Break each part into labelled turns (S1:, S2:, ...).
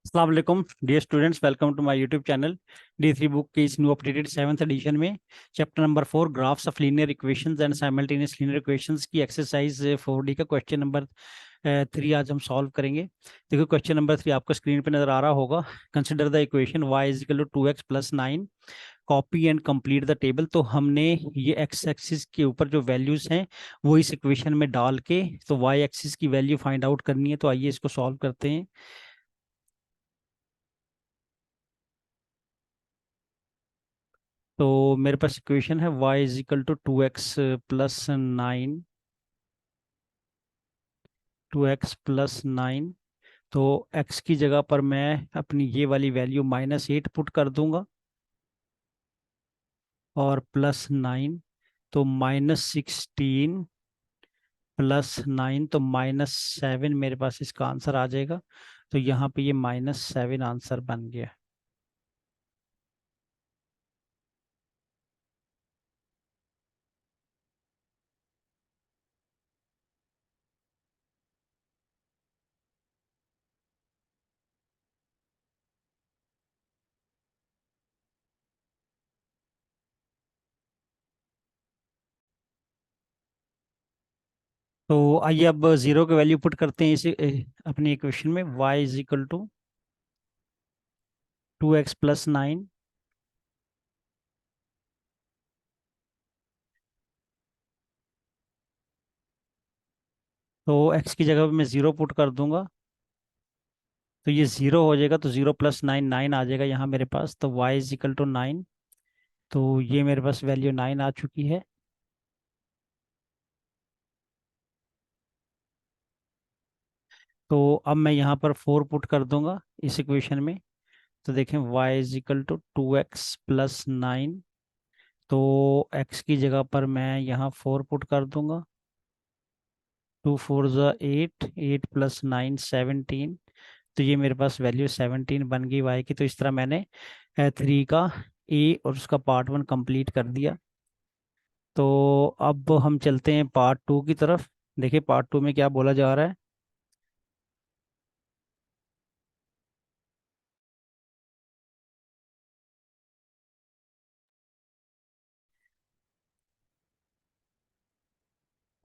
S1: अस्सलाम वालेकुम dear students, welcome to my YouTube channel. D3 book के इस न्यू अपडेटेड 7th एडिशन में chapter number 4 graphs of linear equations and simultaneous linear equations की exercise 4D का question number 3 आज हम सॉल्व करेंगे। देखो क्वेश्चन नंबर 3 आपको स्क्रीन पे नजर आ रहा होगा। Consider the equation y is equal to 2x plus 9, copy and complete the table. तो हमने ये एक्स एक्सिस के ऊपर जो वैल्यूज हैं वो इस इक्वेशन में डाल के तो y एक्सिस की वैल्यू फाइंड आउट करनी है। तो आइए इसको सॉल्व करते हैं। तो मेरे पास इक्वेशन है y is equal to 2x plus 9, 2x plus 9। तो x की जगह पर मैं अपनी ये वाली वैल्यू -8 पुट कर दूंगा और +9, तो -16 +9 तो -7 मेरे पास इसका आंसर आ जाएगा। तो यहाँ पे ये -7 आंसर बन गया। तो आइए अब जीरो की वैल्यू पुट करते हैं इसे अपनी इक्वेशन में। y is equal to 2x plus 9, तो x की जगह पे मैं ज़ीरो पुट कर दूंगा तो ये ज़ीरो हो जाएगा। तो 0 + 9 9 आ जाएगा यहाँ मेरे पास। तो y इज इक्वल टू 9, तो ये मेरे पास वैल्यू 9 आ चुकी है। तो अब मैं यहाँ पर 4 पुट कर दूंगा इस इक्वेशन में। तो देखें y is equal to 2x plus 9, तो x की जगह पर मैं यहाँ 4 पुट कर दूंगा। 2 4 ज़ा 8, 8 + 9 17। तो ये मेरे पास वैल्यू 17 बन गई y की। तो इस तरह मैंने 3 का ए और उसका पार्ट 1 कंप्लीट कर दिया। तो अब हम चलते हैं पार्ट 2 की तरफ। देखिए पार्ट 2 में क्या बोला जा रहा है।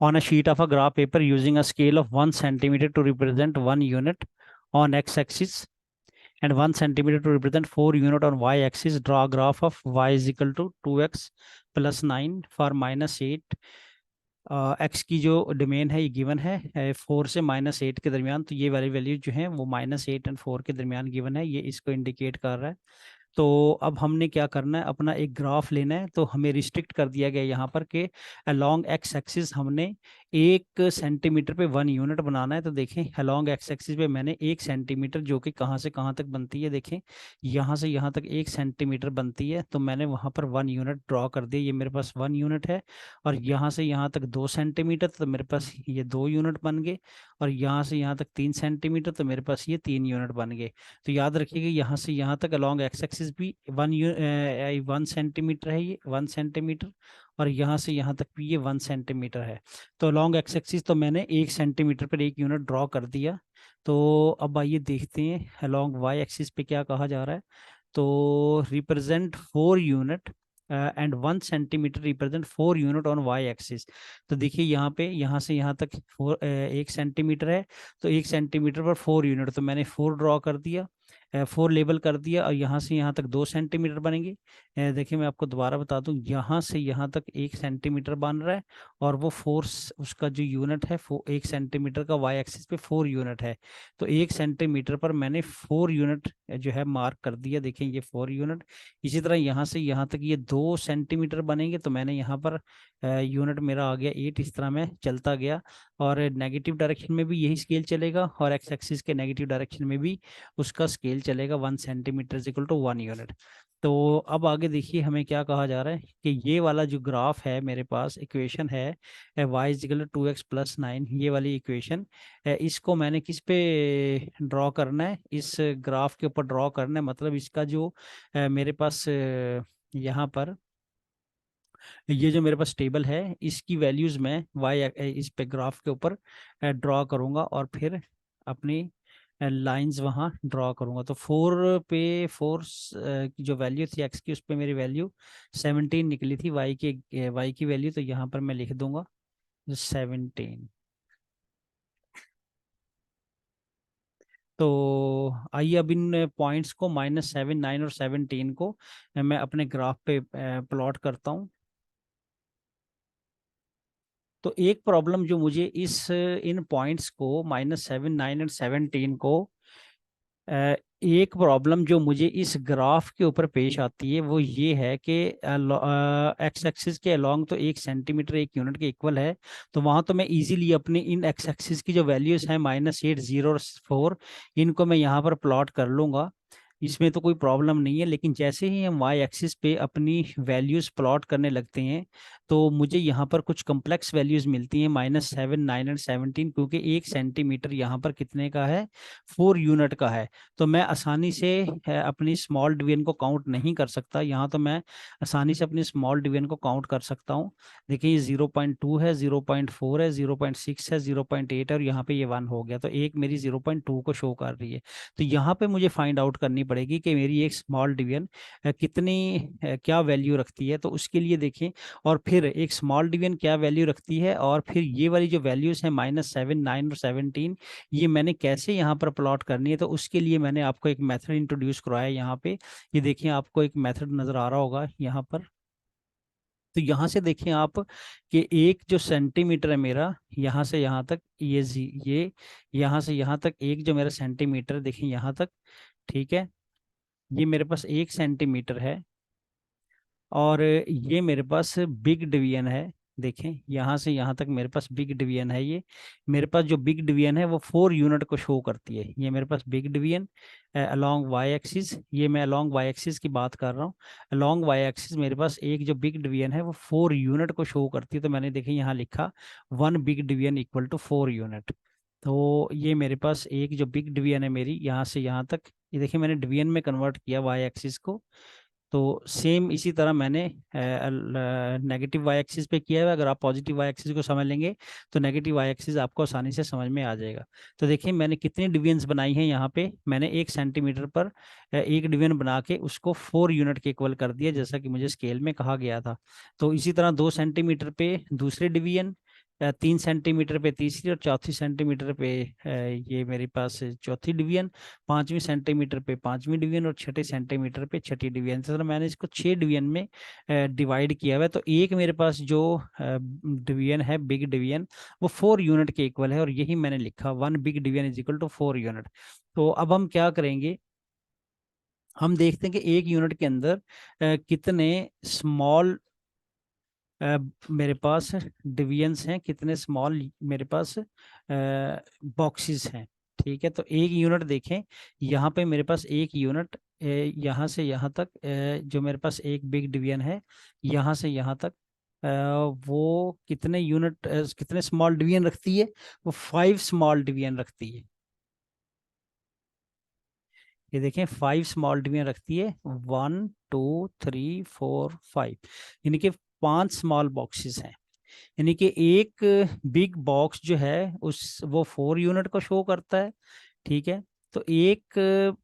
S1: On a sheet of a graph paper using a scale of 1 centimeter to represent 1 unit on x-axis and 1 centimeter to represent 4 unit on y-axis, draw a graph of y is equal to 2x+9 for -8। X की जो domain है ये given है 4 से -8 के दरमियान। तो ये वाली वैल्यू जो है वो -8 और 4 के दरमियान गिवन है, ये इसको इंडिकेट कर रहा है। तो अब हमने क्या करना है, अपना एक ग्राफ लेना है। तो हमें रिस्ट्रिक्ट कर दिया गया यहाँ पर कि अलोंग एक्स एक्सिस हमने 1 सेंटीमीटर पे 1 यूनिट बनाना है। तो देखें अलोंग एक्स एक्सिस पे मैंने 1 सेंटीमीटर, जो कि कहाँ से कहाँ तक बनती है, देखें यहाँ से यहाँ तक 1 सेंटीमीटर बनती है। तो मैंने वहाँ पर 1 यूनिट ड्रॉ कर दिया, ये मेरे पास 1 यूनिट है। और यहाँ से यहाँ तक 2 सेंटीमीटर, तो मेरे पास ये 2 यूनिट बन गए। और यहाँ से यहाँ तक 3 सेंटीमीटर, तो मेरे पास ये 3 यूनिट बन गए। तो याद रखिएगा यहाँ से यहाँ तक अलोंग एक्स एक्सिस भी 1 सेंटीमीटर है, ये 1 सेंटीमीटर। और यहाँ से यहाँ तक भी ये 1 सेंटीमीटर है। तो अलोंग एक्स एक्सिस तो मैंने 1 सेंटीमीटर पर 1 यूनिट ड्रॉ कर दिया। तो अब आइए देखते हैं अलोंग वाई एक्सिस पे क्या कहा जा रहा है। तो represent 4 unit and 1 centimetre represent 4 unit on y axis. तो देखिए यहाँ पे यहाँ से यहाँ तक 1 सेंटीमीटर है। तो 1 सेंटीमीटर पर 4 यूनिट, तो मैंने 4 ड्रॉ कर दिया, 4 लेबल कर दिया। और यहाँ से यहाँ तक 2 सेंटीमीटर बनेंगे। देखिए मैं आपको दोबारा बता दूं, यहाँ से यहाँ तक 1 सेंटीमीटर बन रहा है। और वो फोर्स उसका जो यूनिट है 1 सेंटीमीटर का वाई एक्सिस पे 4 यूनिट है। तो 1 सेंटीमीटर पर मैंने 4 यूनिट जो है मार्क कर दिया। देखें ये 4 यूनिट। इसी तरह यहाँ से यहाँ तक ये 2 सेंटीमीटर बनेंगे। तो मैंने यहाँ पर यूनिट मेरा आ गया 8। इस तरह मैं चलता गया। और नेगेटिव डायरेक्शन में भी यही स्केल चलेगा और एक्स एक्सिस के नेगेटिव डायरेक्शन में भी उसका स्केल चलेगा। 1 centimetre is equal to 1 unit. तो अब आगे देखिए हमें क्या कहा जा रहा है कि ये वाला जो ग्राफ है मेरे पास इक्वेशन है y is equal to 2x+9, ये वाली इक्वेशन इसको मैंने किस पे ड्रॉ करना है, इस ग्राफ के ऊपर ड्रॉ करना है। मतलब इसका जो मेरे पास यहाँ पर ये जो मेरे पास टेबल है इसकी वैल्यूज मैं वाई इस पे ग्राफ के ऊपर ड्रॉ करूंगा और फिर अपनी लाइंस वहाँ ड्रॉ करूँगा। तो 4 पे 4 की जो वैल्यू थी एक्स की, उस पर मेरी वैल्यू 17 निकली थी, वाई की वैल्यू, तो यहाँ पर मैं लिख दूंगा 17। तो आइए अब इन पॉइंट्स को -7, 9 और 17 को मैं अपने ग्राफ पे प्लॉट करता हूँ। तो एक प्रॉब्लम जो मुझे इन पॉइंट्स को -7, 9 एंड 17 को एक प्रॉब्लम जो मुझे इस ग्राफ के ऊपर पेश आती है वो ये है कि एक्स एक्सिस के अलोंग तो 1 सेंटीमीटर 1 यूनिट के इक्वल है। तो वहां तो मैं इजीली अपने इन एक्स एक्सिस की जो वैल्यूज हैं -8, 0 और 4, इनको मैं यहाँ पर प्लॉट कर लूंगा, इसमें तो कोई प्रॉब्लम नहीं है। लेकिन जैसे ही हम वाई एक्सिस पे अपनी वैल्यूज प्लॉट करने लगते हैं तो मुझे यहाँ पर कुछ कम्प्लेक्स वैल्यूज मिलती हैं -7, 9 एंड 17, क्योंकि 1 सेंटीमीटर यहाँ पर कितने का है, 4 यूनिट का है। तो मैं आसानी से अपनी स्मॉल डिवीजन को काउंट नहीं कर सकता। यहाँ तो मैं आसानी से अपनी स्मॉल डिवीजन को काउंट कर सकता हूँ। देखिए ये 0.2 है, 0.4 है, 0.6 है, 0.8 है, और यहाँ पे ये 1 हो गया, तो एक मेरी 0.2 को शो कर रही है। तो यहाँ पे मुझे फाइंड आउट करनी पड़ेगी कि मेरी एक स्मॉल डिवीजन कितनी क्या वैल्यू रखती है। तो उसके लिए देखें, और फिर एक स्मॉल डिवीजन क्या वैल्यू रखती है, और फिर ये वाली जो वैल्यूज हैं -7, 9 और 17, ये मैंने कैसे यहाँ पर प्लॉट करनी है। तो उसके लिए मैंने आपको एक मेथड इंट्रोड्यूस करवाया है यहाँ पे। ये देखिए आपको एक मेथड नज़र आ रहा होगा यहाँ पर। तो यहाँ से देखिए आप कि एक जो सेंटीमीटर है मेरा, यहाँ से यहाँ तक, ये यहाँ से यहाँ तक एक जो मेरा सेंटीमीटर, देखिए यहाँ तक, ठीक है, ये मेरे पास 1 सेंटीमीटर है। और ये मेरे पास बिग डिवीजन है। देखें यहाँ से यहाँ तक मेरे पास बिग डिवीजन है। ये मेरे पास जो बिग डिवीजन है वो 4 यूनिट को शो करती है। ये मेरे पास big division along Y axis, ये मैं अलोंग वाई एक्सिस की बात कर रहा हूँ। अलोंग वाई एक्सिस मेरे पास एक जो बिग डिवीजन है वो 4 यूनिट को शो करती है। तो मैंने देखें यहाँ लिखा 1 बिग डिवीजन = 4 यूनिट। तो ये मेरे पास एक जो बिग डिवीजन है मेरी, यहाँ से यहाँ तक, ये देखिए मैंने डिवीजन में कन्वर्ट किया वाई एक्सिस को। तो सेम इसी तरह मैंने नेगेटिव वाई एक्सिस पे किया है। अगर आप पॉजिटिव वाई एक्सिस को समझ लेंगे तो नेगेटिव वाई एक्सिस आपको आसानी से समझ में आ जाएगा। तो देखिए मैंने कितनी डिवीजन्स बनाई हैं यहाँ पे। मैंने 1 सेंटीमीटर पर एक डिवीजन बना के उसको 4 यूनिट के इक्वल कर दिया, जैसा कि मुझे स्केल में कहा गया था। तो इसी तरह 2 सेंटीमीटर पे दूसरे डिवीजन, 3 सेंटीमीटर पे तीसरी, और चौथी सेंटीमीटर पे ये मेरे पास चौथी डिवीजन, 5वीं सेंटीमीटर पे 5वीं डिवीजन, और छठे सेंटीमीटर पे छठी डिवीजन। तो मैंने इसको 6 डिवीजन में डिवाइड किया हुआ है। तो एक मेरे पास जो डिवीजन है बिग डिवीजन, वो 4 यूनिट के इक्वल है, और यही मैंने लिखा 1 बिग डिवीजन = 4 यूनिट। तो अब हम क्या करेंगे, हम देखते हैं कि 1 यूनिट के अंदर कितने स्मॉल मेरे पास डिवीजन्स हैं, कितने स्मॉल मेरे पास बॉक्सेस हैं। ठीक है, तो 1 यूनिट देखें, यहाँ पे मेरे पास 1 यूनिट, यहाँ से यहाँ तक जो मेरे पास एक बिग डिवीजन है, यहाँ से यहाँ तक अ, वो कितने यूनिट कितने स्मॉल डिवीजन रखती है, वो 5 स्मॉल डिवीजन रखती है। ये देखें 5 स्मॉल डिवीजन रखती है, 1, 2, 3, 4, 5, यानी कि 5 स्मॉल बॉक्सेस हैं। यानी कि एक बिग बॉक्स जो है उस वो 4 यूनिट को शो करता है। ठीक है, तो 1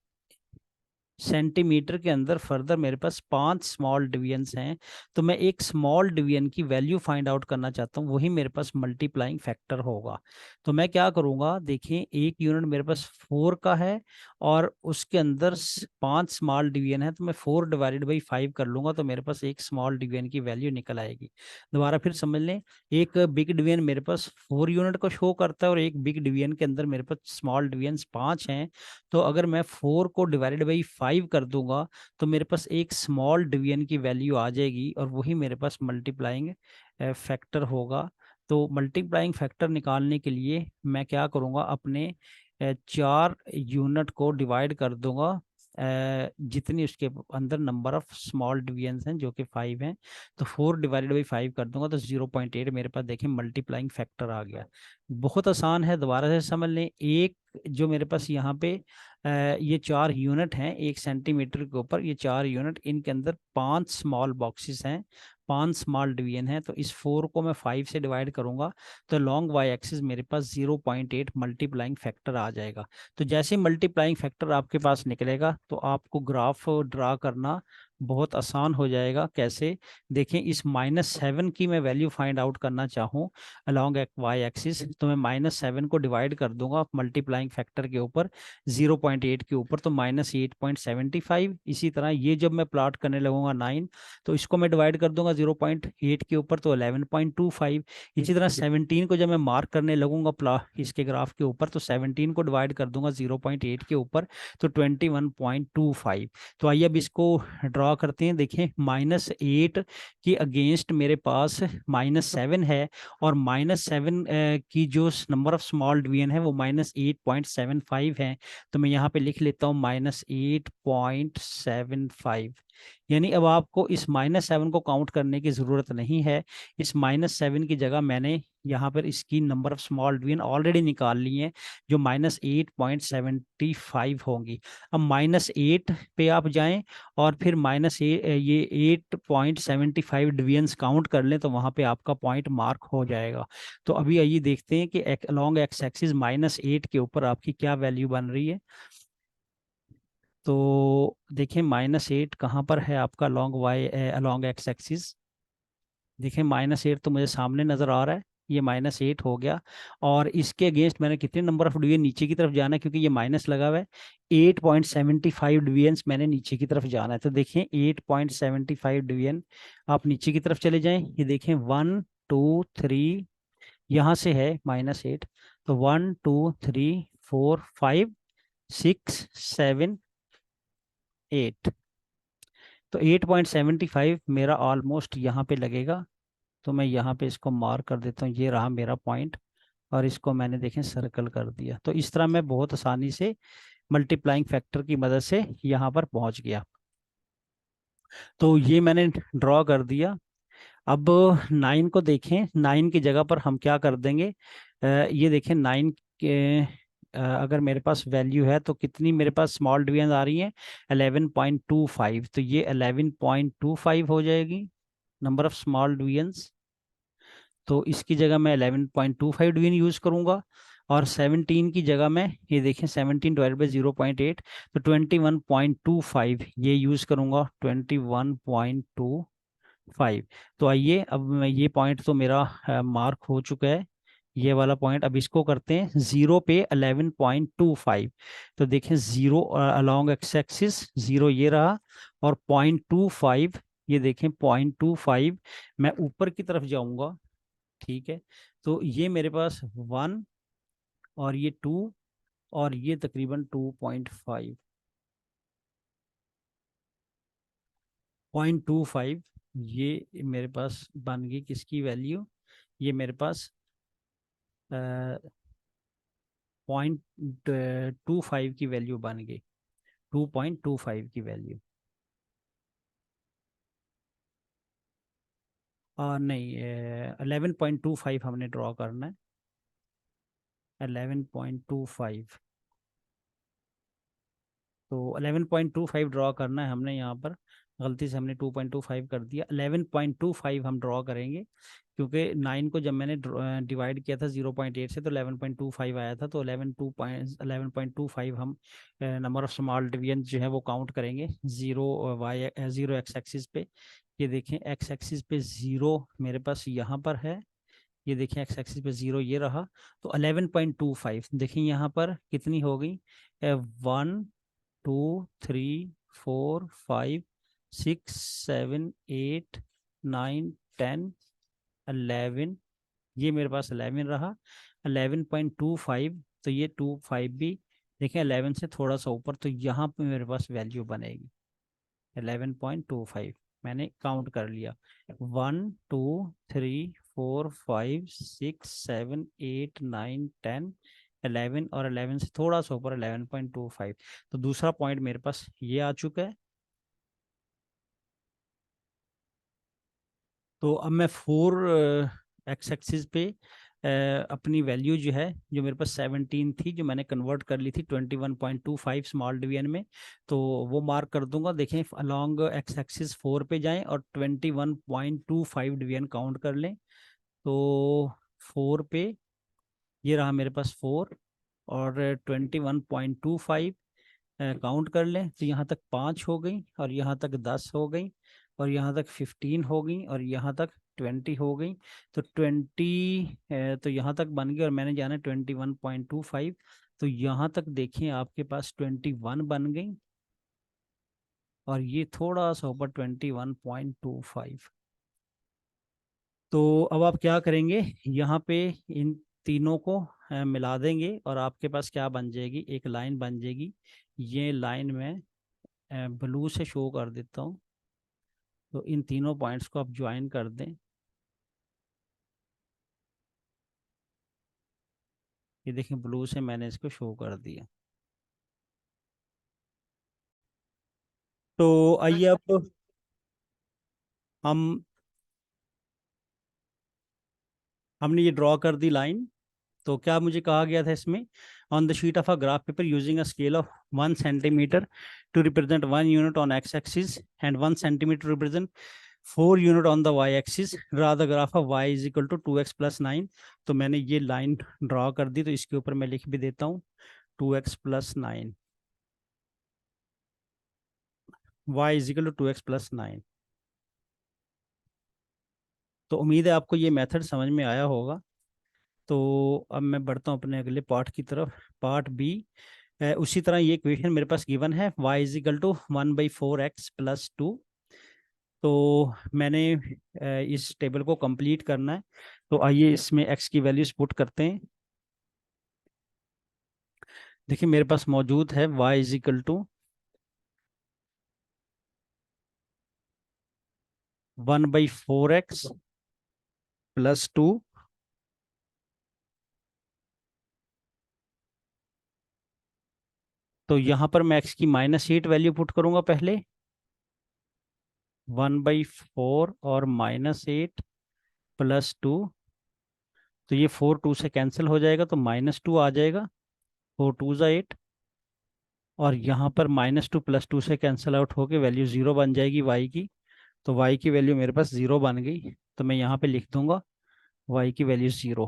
S1: सेंटीमीटर के अंदर फर्दर मेरे पास 5 स्मॉल डिवीजन्स हैं। तो मैं एक स्मॉल डिवीजन की वैल्यू फाइंड आउट करना चाहता हूँ, वही मेरे पास मल्टीप्लाइंग फैक्टर होगा। तो मैं क्या करूँगा, देखिए 1 यूनिट मेरे पास 4 का है, और उसके अंदर 5 स्मॉल डिवीजन है, तो मैं 4/5 कर लूंगा, तो मेरे पास एक स्मॉल डिवीजन की वैल्यू निकल आएगी। दोबारा फिर समझ लें, एक बिग डिवीजन मेरे पास 4 यूनिट को शो करता है, और एक बिग डिवीजन के अंदर मेरे पास स्मॉल डिवीजन 5 हैं। तो अगर मैं 4 को /5 कर दूंगा तो मेरे पास एक स्मॉल डिवीजन की वैल्यू आ जाएगी, और वही मेरे पास मल्टीप्लाइंग फैक्टर होगा। तो मल्टीप्लाइंग फैक्टर निकालने के लिए मैं क्या करूँगा, अपने 4 यूनिट को डिवाइड कर दूंगा जितनी उसके अंदर नंबर ऑफ स्मॉल डिवीजन्स हैं, जो कि 5 हैं। तो 4/5 कर दूंगा, तो 0.8 मेरे पास देखें मल्टीप्लाइंग फैक्टर आ गया। बहुत आसान है, दोबारा से समझ लें। एक जो मेरे पास यहाँ पे ये 4 यूनिट हैं 1 सेंटीमीटर के ऊपर, ये 4 यूनिट, इनके अंदर 5 स्मॉल बॉक्सेस हैं। 5 स्मॉल डिवीजन है, तो इस 4 को मैं 5 से डिवाइड करूंगा तो लॉन्ग वाई एक्सिस मेरे पास 0.8 मल्टीप्लाइंग फैक्टर आ जाएगा। तो जैसे मल्टीप्लाइंग फैक्टर आपके पास निकलेगा तो आपको ग्राफ ड्रा करना बहुत आसान हो जाएगा। कैसे, देखें, इस -7 की मैं वैल्यू फाइंड आउट करना चाहूँ अलॉन्ग वाई एक्सिस, तो मैं -7 को डिवाइड कर दूंगा मल्टीप्लाइंग फैक्टर के ऊपर 0.8 के ऊपर, तो -8.75। इसी तरह ये जब मैं प्लॉट करने लगूंगा 9, तो इसको मैं डिवाइड कर दूंगा 0.8 के ऊपर, तो 11.25। इसी तरह 17 को जब मैं मार्क करने लगूंगा प्लॉट इसके ग्राफ के ऊपर, तो 17 को डिवाइड कर दूंगा 0.8 के ऊपर, तो 21.25। तो आइए अब इसको ड्रॉ करते हैं। देखें, -8 के अगेंस्ट मेरे पास -7 है, और -7 की जो नंबर ऑफ स्मॉल डिवीजन है वो -8.75 है। तो मैं यहाँ पे लिख लेता हूँ -8.75। यानी अब आपको इस -7 को काउंट करने की ज़रूरत नहीं है। इस -7 की जगह मैंने यहाँ पर इसकी number of small division already निकाल ली है, जो -8.75 होंगी। अब -8 पे आप जाएं और फिर ये 8.75 डिवीजन्स काउंट कर लें, तो वहाँ पे आपका पॉइंट मार्क हो जाएगा। तो अभी आइए देखते हैं कि अलॉन्ग एक्स एक्सिस -8 के ऊपर आपकी क्या वैल्यू बन रही है। तो देखिए, -8 कहाँ पर है आपका long y along x axis. देखिए, -8 तो मुझे सामने नज़र आ रहा है, ये -8 हो गया। और इसके अगेंस्ट मैंने कितने नंबर ऑफ डिवीजन नीचे की तरफ जाना है, क्योंकि ये माइनस लगा हुआ है। 8.75 डिवीजन्स मैंने नीचे की तरफ जाना है। तो देखें, 8.75 डिवीजन आप नीचे की तरफ चले जाएं। ये देखें, 1 2 3, यहाँ से है -8, तो 1 2 3 4 5 6 7 8। तो 8.75 मेरा ऑलमोस्ट यहाँ पे लगेगा। तो मैं यहाँ पे इसको मार्क कर देता हूँ, ये रहा मेरा पॉइंट, और इसको मैंने देखें सर्कल कर दिया। तो इस तरह मैं बहुत आसानी से मल्टीप्लाइंग फैक्टर की मदद से यहाँ पर पहुँच गया। तो ये मैंने ड्रॉ कर दिया। अब 9 को देखें, 9 की जगह पर हम क्या कर देंगे, ये देखें 9 के अगर मेरे पास वैल्यू है तो कितनी मेरे पास स्मॉल डिवीजन आ रही हैं, 11.25। तो ये 11.25 हो जाएगी नंबर ऑफ स्मॉल डिवीजन्स। तो इसकी जगह मैं 11.25 डिवीजन यूज़ करूँगा, और 17 की जगह मैं, ये देखें, 17 डिवाइड बाई 0.8, तो 21.25 ये यूज़ करूँगा, 21.25। तो आइए, अब मैं ये पॉइंट तो मेरा मार्क हो चुका है, ये वाला पॉइंट। अब इसको करते हैं 0 पे 11.25। तो देखें, 0 अलॉन्ग एक्स एक्सिस 0 ये रहा, और 0.25, ये देखें 0.25 मैं ऊपर की तरफ जाऊंगा। ठीक है, तो ये मेरे पास 1, और ये 2, और ये तकरीबन 2.5, 0.25, ये मेरे पास बन गई किसकी वैल्यू, ये मेरे पास 0.25 की वैल्यू बन गई, 2.25 की वैल्यू। और नहीं, 11.25 हमने ड्रॉ करना है, 11.25। तो 11.25 ड्रॉ करना है हमने यहाँ पर, गलती से हमने 2.25 कर दिया, 11.25 हम ड्रॉ करेंगे, क्योंकि 9 को जब मैंने डिवाइड किया था 0.8 से, तो 11.25 आया था। तो 11.25 हम नंबर ऑफ स्मॉल डिवीजन जो है वो काउंट करेंगे 0 एक्स एक्सिस पे। ये देखें, एक्स एक्सिस पे 0 मेरे पास यहाँ पर है, ये देखें एक्स एक्सिस पे 0 ये रहा। तो 11.25 देखें यहाँ पर कितनी हो गई, 1 2 3 4 5 6 7 8 9 10 11, ये मेरे पास 11 रहा, 11.25। तो ये 25 भी देखें 11 से थोड़ा सा ऊपर, तो यहाँ पे मेरे पास वैल्यू बनेगी 11.25। मैंने काउंट कर लिया, 1 2 3 4 5 6 7 8 9 10 11, और 11 से थोड़ा सा ऊपर 11.25। तो दूसरा पॉइंट मेरे पास ये आ चुका है। तो अब मैं 4 एक्स एक्सिस पे अपनी वैल्यू जो है, जो मेरे पास 17 थी, जो मैंने कन्वर्ट कर ली थी 21.25 स्मॉल डिवीजन में, तो वो मार्क कर दूंगा। देखें अलॉन्ग एक्स एक्सिस 4 पे जाएं और 21.25 डिवीजन काउंट कर लें। तो 4 पे ये रहा मेरे पास 4, और 21.25 काउंट कर लें तो यहाँ तक 5 हो गई, और यहाँ तक 10 हो गई, और यहाँ तक 15 हो गई, और यहाँ तक 20 हो गई। तो 20 तो यहाँ तक बन गई, और मैंने जाना 21.25, तो यहाँ तक देखिए आपके पास 21 बन गई, और ये थोड़ा सा ऊपर 21.25। तो अब आप क्या करेंगे, यहाँ पे इन तीनों को मिला देंगे, और आपके पास क्या बन जाएगी, एक लाइन बन जाएगी। ये लाइन मैं ब्लू से शो कर देता हूँ। तो इन तीनों पॉइंट्स को आप ज्वाइन कर दें। ये देखें ब्लू से मैंने इसको शो कर दिया। तो आइए अब हम हमने ये ड्रॉ कर दी लाइन। तो क्या मुझे कहा गया था इसमें, on the sheet of a graph paper using a scale of 1 centimetre to represent 1 unit on x axis and 1 centimetre to represent 4 unit on the y axis, draw the graph of y is equal to 2x+9। तो मैंने ये line draw कर दी, तो इसके ऊपर मैं लिख भी देता हूँ 2x+9, Y is equal to 2x+9। तो उम्मीद है आपको ये मेथड समझ में आया होगा। तो अब मैं बढ़ता हूँ अपने अगले पार्ट की तरफ, पार्ट बी। उसी तरह ये इक्वेशन मेरे पास गिवन है, y is equal to 1/4x+2। तो मैंने इस टेबल को कंप्लीट करना है। तो आइए इसमें x की वैल्यूज पुट करते हैं। देखिए मेरे पास मौजूद है y is equal to 1/4x+2। तो यहाँ पर मैं x की -8 वैल्यू पुट करूंगा पहले, 1/4 और -8+2। तो ये 4 2 से कैंसिल हो जाएगा, तो -2 आ जाएगा, 4 2 ज़ा 8। और यहाँ पर -2 + 2 से कैंसिल आउट होके वैल्यू 0 बन जाएगी y की। तो y की वैल्यू मेरे पास 0 बन गई, तो मैं यहाँ पे लिख दूंगा y की वैल्यू 0।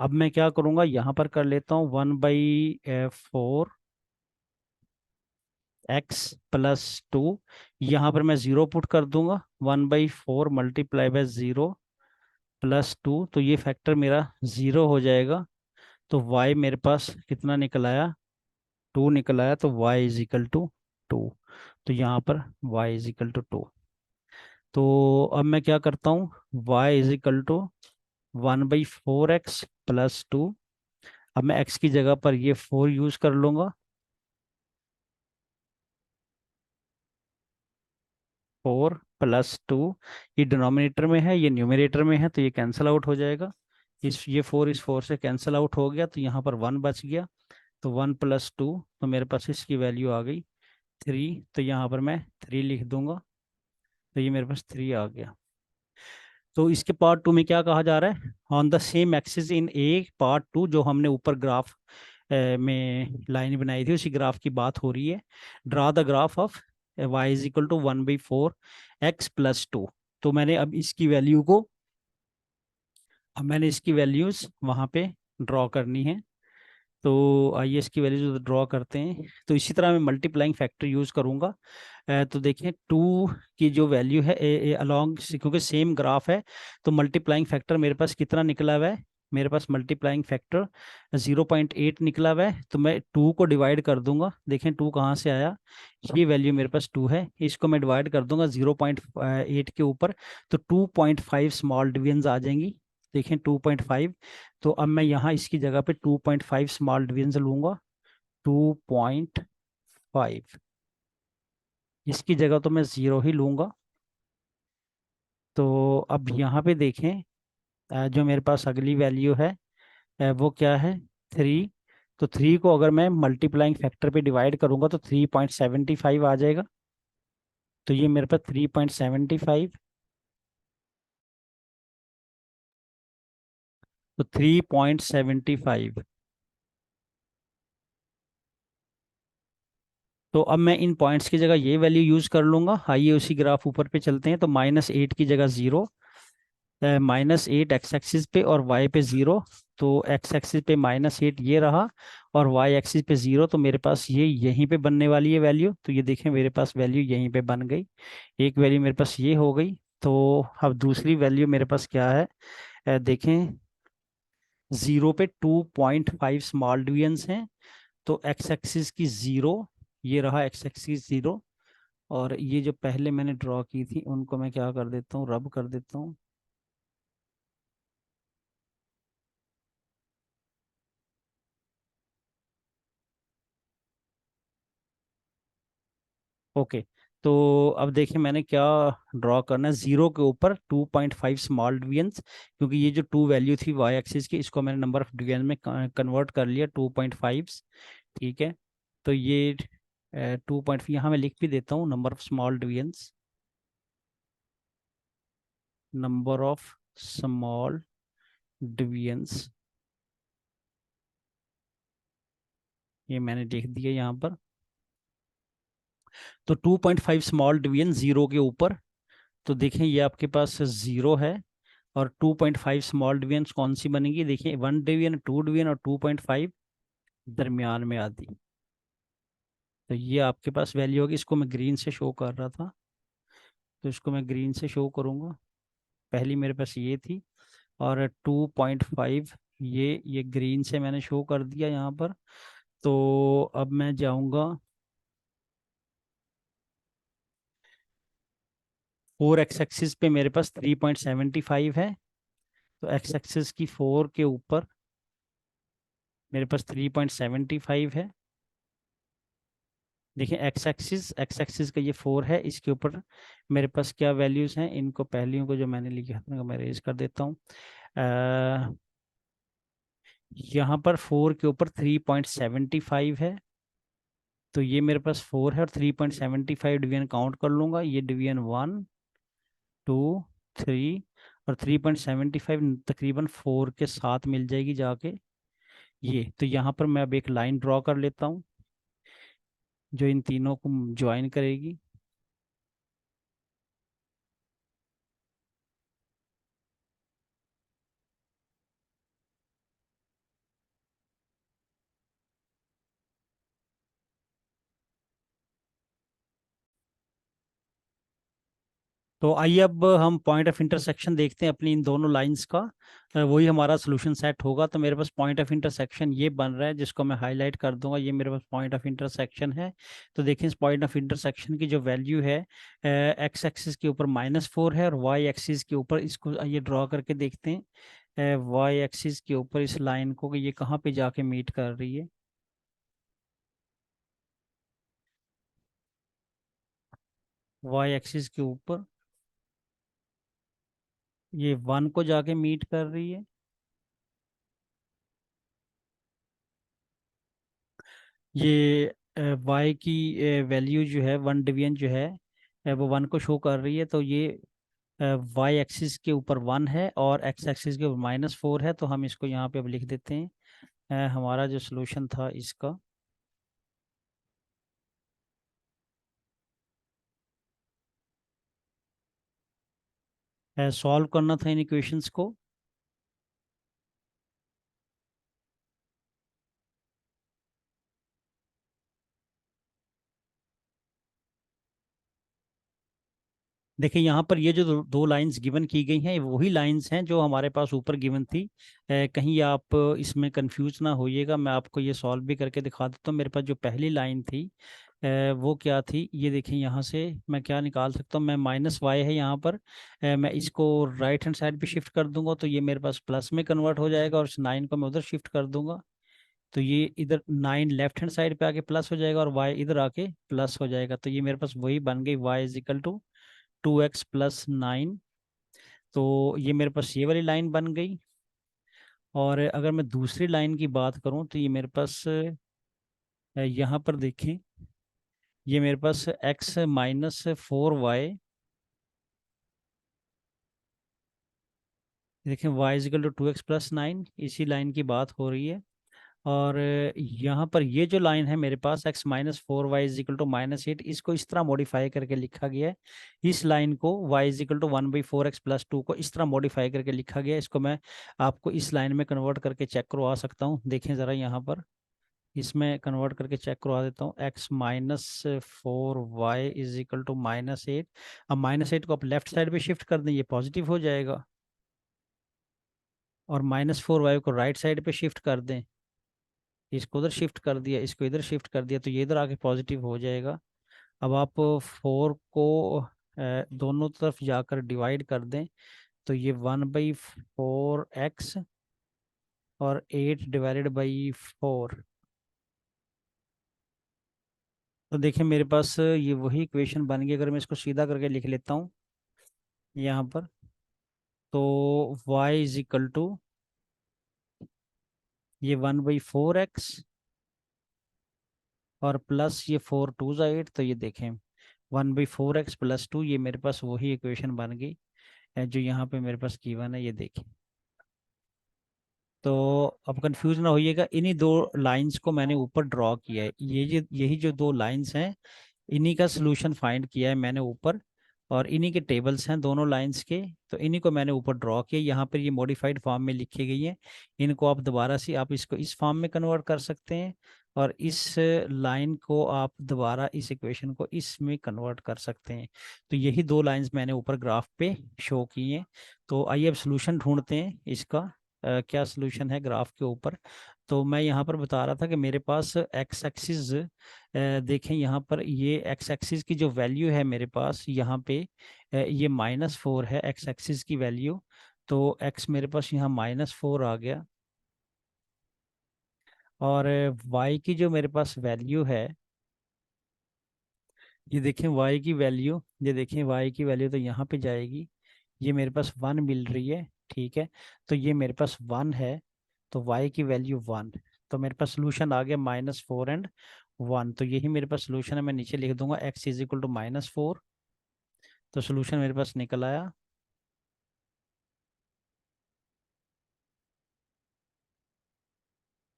S1: अब मैं क्या करूँगा, यहाँ पर कर लेता हूँ 1/4x+2। यहाँ पर मैं 0 पुट कर दूंगा, 1/4 मल्टीप्लाई बाय 0+2, तो ये फैक्टर मेरा 0 हो जाएगा। तो y मेरे पास कितना निकल आया, 2 निकल आया। तो y इज इक्वल टू 2। तो यहाँ पर y इज इक्वल टू 2। तो अब मैं क्या करता हूँ, y is equal to 1/4x+2। अब मैं x की जगह पर ये 4 यूज कर लूँगा, 4+2। ये डिनोमिनेटर में है, ये न्यूमरेटर में है, तो ये कैंसिल आउट हो जाएगा। ये 4 इस 4 से कैंसिल आउट हो गया, तो यहाँ पर 1 बच गया। तो 1+2, तो मेरे पास इसकी वैल्यू आ गई 3। तो यहाँ पर मैं 3 लिख दूंगा, तो ये मेरे पास 3 आ गया। तो इसके पार्ट 2 में क्या कहा जा रहा है, on the same axis in A part 2, जो हमने ऊपर ग्राफ में लाइन बनाई थी उसी ग्राफ की बात हो रही है। Draw the graph of y is equal to 1/4x+2। तो मैंने इसकी वैल्यूज वहाँ पे ड्रॉ करनी है। तो आइए इसकी वैल्यूज ड्रॉ करते हैं। तो इसी तरह मैं मल्टीप्लाइंग फैक्टर यूज़ करूँगा। तो देखिए 2 की जो वैल्यू है अलॉन्ग, क्योंकि सेम ग्राफ है, तो मल्टीप्लाइंग फैक्टर मेरे पास कितना निकला हुआ है, मेरे पास मल्टीप्लाइंग फैक्टर 0.8 निकला हुआ है। तो मैं 2 को डिवाइड कर दूंगा। देखें 2 कहाँ से आया, ये वैल्यू मेरे पास 2 है, इसको मैं डिवाइड कर दूंगा 0.8 के ऊपर, तो 2.5 स्मॉल डिविजन्स आ जाएंगी। देखें 2.5। तो अब मैं यहाँ इसकी जगह पे 2.5 स्मॉल डिविजन्स लूंगा, 2.5। इसकी जगह तो मैं 0 ही लूंगा। तो अब यहाँ पे देखें जो मेरे पास अगली वैल्यू है वो क्या है, 3। तो 3 को अगर मैं मल्टीप्लाइंग फैक्टर पे डिवाइड करूंगा तो 3.75 आ जाएगा। तो ये मेरे पास 3.75 तो 3.75। तो अब मैं इन पॉइंट्स की जगह ये वैल्यू यूज कर लूंगा। आइए उसी ग्राफ ऊपर पे चलते हैं। तो -8 की जगह 0, -8 एक्स एक्सिस पे और वाई पे 0। तो एक्स एक्सिस पे -8 ये रहा, और वाई एक्सिस पे 0। तो मेरे पास ये यहीं पे बनने वाली है वैल्यू। तो ये देखें मेरे पास वैल्यू यहीं पे बन गई। एक वैल्यू मेरे पास ये हो गई। तो अब दूसरी वैल्यू मेरे पास क्या है, देखें। 0 पे 2.5 स्मॉल डिविजन्स हैं। तो एक्स एक्सिस की 0, ये रहा एक्स एक्सिस 0। और ये जो पहले मैंने ड्रॉ की थी उनको मैं क्या कर देता हूँ, रब कर देता हूँ। ओके। तो अब देखिए मैंने क्या ड्रॉ करना है। 0 के ऊपर 2.5 स्मॉल डिविजन्स, क्योंकि ये जो टू वैल्यू थी वाई एक्सिस की, इसको मैंने नंबर ऑफ डिवीजन में कन्वर्ट कर लिया 2.5। ठीक है। तो ये 2.5 यहाँ मैं लिख भी देता हूँ, number of small divisions, number of small divisions, ये मैंने लिख दिया यहाँ पर। तो 2.5 स्मॉल डिवीजन 0 के ऊपर। तो देखें ये आपके पास 0 है, और 2.5 स्मॉल डिवीजन कौन सी बनेगी, देखिए 1 डिवीजन, 2 डिवीजन और 2.5 दरमियान में आती। तो ये आपके पास वैल्यू होगी। इसको मैं ग्रीन से शो कर रहा था, तो इसको मैं ग्रीन से शो करूँगा। पहली मेरे पास ये थी, और 2.5 ये ग्रीन से मैंने शो कर दिया यहाँ पर। तो अब मैं जाऊँगा, 4 एक्स एक्सिस पे मेरे पास 3.75 है। तो एक्स एक्सिस की 4 के ऊपर मेरे पास 3.75 है। देखिए एक्स एक्सिस का ये 4 है, इसके ऊपर मेरे पास क्या वैल्यूज हैं, इनको पहलियों को जो मैंने लिखा था मैं रेज कर देता हूँ। यहाँ पर 4 के ऊपर 3.75 है। तो ये मेरे पास 4 है, और 3.75 डिवीजन काउंट कर लूंगा। ये डिवीजन 1, 2, 3, और 3.75 तकरीबन 4 के साथ मिल जाएगी जाके। ये तो यहाँ पर मैं अब एक लाइन ड्रॉ कर लेता हूँ जो इन तीनों को ज्वाइन करेगी। तो आइए अब हम पॉइंट ऑफ इंटरसेक्शन देखते हैं अपनी इन दोनों लाइंस का। वही हमारा सोल्यूशन सेट होगा। तो मेरे पास पॉइंट ऑफ इंटरसेक्शन ये बन रहा है, जिसको मैं हाईलाइट कर दूंगा। ये मेरे पास पॉइंट ऑफ इंटरसेक्शन है। तो देखिए इस पॉइंट ऑफ इंटरसेक्शन की जो वैल्यू है, एक्स एक्सिस के ऊपर -4 है, और वाई एक्सिस के ऊपर, इसको ये ड्रॉ करके देखते हैं वाई एक्सिस के ऊपर इस लाइन को कि ये कहाँ पे जाके मीट कर रही है। वाई एक्सिस के ऊपर ये 1 को जाके मीट कर रही है। ये y की वैल्यू जो है, 1 डिवीजन जो है, वो 1 को शो कर रही है। तो ये y एक्सिस के ऊपर 1 है, और x एक्सिस के ऊपर -4 है। तो हम इसको यहाँ पे अब लिख देते हैं, हमारा जो सोल्यूशन था इसका। सॉल्व करना था इन इक्वेशंस को। देखिए यहाँ पर ये जो दो लाइंस गिवन की गई हैं, ये वही लाइंस हैं जो हमारे पास ऊपर गिवन थी। कहीं आप इसमें कंफ्यूज ना होइएगा, मैं आपको ये सॉल्व भी करके दिखा देता हूँ। मेरे पास जो पहली लाइन थी, वो क्या थी, ये देखिए यहाँ से मैं क्या निकाल सकता हूँ। मैं -y है यहाँ पर, मैं इसको राइट हैंड साइड पे शिफ्ट कर दूंगा, तो ये मेरे पास प्लस में कन्वर्ट हो जाएगा, और इस 9 को मैं उधर शिफ्ट कर दूंगा। तो ये इधर 9 लेफ्ट हैंड साइड पे आके प्लस हो जाएगा, और y इधर आके प्लस हो जाएगा। तो ये मेरे पास वही बन गई, y is equal to 2x + 9। तो ये मेरे पास ये वाली लाइन बन गई। और अगर मैं दूसरी लाइन की बात करूं, तो ये मेरे पास यहाँ पर देखें, ये मेरे पास x - 4y देखें y इजिकल टू 2x+9, इसी लाइन की बात हो रही है। और यहाँ पर ये जो लाइन है मेरे पास x-4 y इजिकल टू -8, इसको इस तरह मॉडिफाई करके लिखा गया है। इस लाइन को y इजिकल टू 1/4x+2 को इस तरह मॉडिफाई करके लिखा गया है। इसको मैं आपको इस लाइन में कन्वर्ट करके चेक करवा सकता हूँ। देखें ज़रा यहाँ पर, इसमें कन्वर्ट करके चेक करवा देता हूँ। x-4y is equal to -8। अब -8 को आप लेफ्ट साइड पे शिफ्ट कर दें, ये पॉजिटिव हो जाएगा। और -4y को राइट साइड पे शिफ्ट कर दें, इसको उधर शिफ्ट कर दिया, इसको इधर शिफ्ट कर दिया, तो ये इधर आके पॉजिटिव हो जाएगा। अब आप 4 को दोनों तरफ जाकर डिवाइड कर दें, तो ये 1/4x और 8/4। तो देखिए मेरे पास ये वही इक्वेशन बन गई। अगर मैं इसको सीधा करके लिख लेता हूँ यहाँ पर, तो y इजिकल टू ये 1/4x और प्लस ये 4 2 8, तो ये देखें 1/4x+2, ये मेरे पास वही इक्वेशन बन गई जो यहाँ पे मेरे पास गिवन है, ये देखें। तो अब कंफ्यूज ना होइएगा, इन्हीं दो लाइंस को मैंने ऊपर ड्रॉ किया है। यही जो दो लाइंस हैं, इन्हीं का सोल्यूशन फाइंड किया है मैंने ऊपर, और इन्हीं के टेबल्स हैं दोनों लाइंस के, तो इन्हीं को मैंने ऊपर ड्रॉ किया। यहाँ पर ये मॉडिफाइड फॉर्म में लिखी गई हैं। इनको आप दोबारा से आप इसको इस फॉर्म में कन्वर्ट कर सकते हैं, और इस लाइन को आप दोबारा इस इक्वेशन को इसमें कन्वर्ट कर सकते हैं। तो यही दो लाइंस मैंने ऊपर ग्राफ पे शो की हैं। तो आइए अब सोल्यूशन ढूंढते हैं इसका। क्या सोल्यूशन है ग्राफ के ऊपर। तो मैं यहाँ पर बता रहा था कि मेरे पास एक्स एक्सिस, देखें यहाँ पर ये एक्स एक्सिस की जो वैल्यू है मेरे पास यहाँ पे, ये -4 है एक्स एक्सिस की वैल्यू। तो एक्स मेरे पास यहाँ -4 आ गया। और वाई की जो मेरे पास वैल्यू है, ये देखें वाई की वैल्यू, ये देखें वाई की वैल्यू तो यहाँ पे जाएगी। ये मेरे पास 1 मिल रही है, ठीक है। तो ये मेरे पास 1 है, तो y की वैल्यू 1। तो मेरे पास सोल्यूशन आ गया -4 एंड 1। तो यही मेरे पास सोल्यूशन है। मैं नीचे लिख दूंगा x इजिकल टू -4। तो सोल्यूशन मेरे पास निकल आया।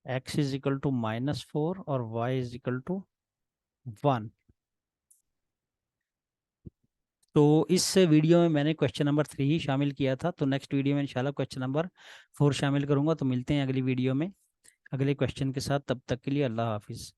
S1: x इजिकल टू -4 और y इजिकल टू 1। तो इस वीडियो में मैंने क्वेश्चन नंबर 3 ही शामिल किया था। तो नेक्स्ट वीडियो में इंशाल्लाह क्वेश्चन नंबर 4 शामिल करूंगा। तो मिलते हैं अगली वीडियो में अगले क्वेश्चन के साथ। तब तक के लिए अल्लाह हाफिज़।